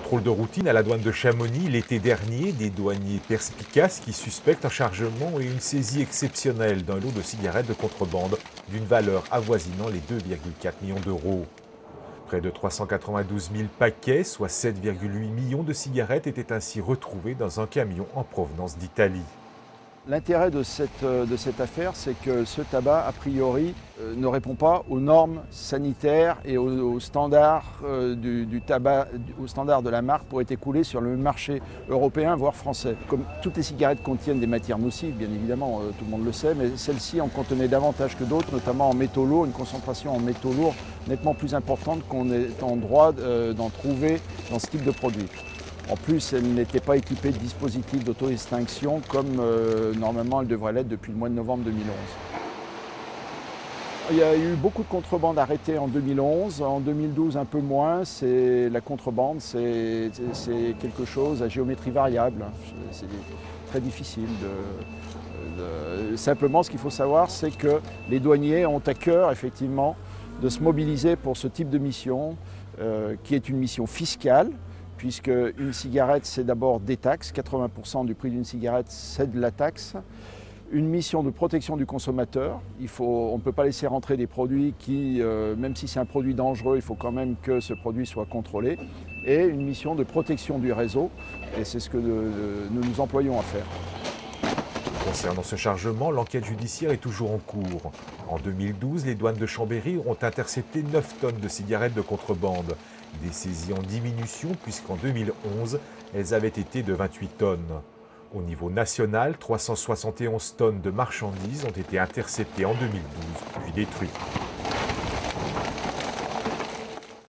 contrôle de routine à la douane de Chamonix l'été dernier, des douaniers perspicaces qui suspectent un chargement et une saisie exceptionnelle d'un lot de cigarettes de contrebande d'une valeur avoisinant les 2,4 millions d'euros. Près de 392 000 paquets, soit 7,8 millions de cigarettes, étaient ainsi retrouvés dans un camion en provenance d'Italie. L'intérêt de cette affaire, c'est que ce tabac, a priori, ne répond pas aux normes sanitaires et aux standards du tabac, aux standards de la marque pour être écoulé sur le marché européen, voire français. Comme toutes les cigarettes contiennent des matières nocives, bien évidemment, tout le monde le sait, mais celle-ci en contenait davantage que d'autres, notamment en métaux lourds, une concentration en métaux lourds nettement plus importante qu'on est en droit d'en trouver dans ce type de produit. En plus, elle n'était pas équipée de dispositifs d'auto-extinction comme normalement elle devrait l'être depuis le mois de novembre 2011. Il y a eu beaucoup de contrebande arrêtée en 2011, en 2012 un peu moins. La contrebande, c'est quelque chose à géométrie variable. C'est très difficile. Simplement, ce qu'il faut savoir, c'est que les douaniers ont à cœur, effectivement, de se mobiliser pour ce type de mission, qui est une mission fiscale, puisque une cigarette, c'est d'abord des taxes. 80% du prix d'une cigarette, c'est de la taxe. Une mission de protection du consommateur. On ne peut pas laisser rentrer des produits qui, même si c'est un produit dangereux, il faut quand même que ce produit soit contrôlé. Et une mission de protection du réseau. Et c'est ce que nous nous employons à faire. Concernant ce chargement, l'enquête judiciaire est toujours en cours. En 2012, les douanes de Chambéry ont intercepté 9 tonnes de cigarettes de contrebande. Des saisies en diminution puisqu'en 2011, elles avaient été de 28 tonnes. Au niveau national, 371 tonnes de marchandises ont été interceptées en 2012, puis détruites.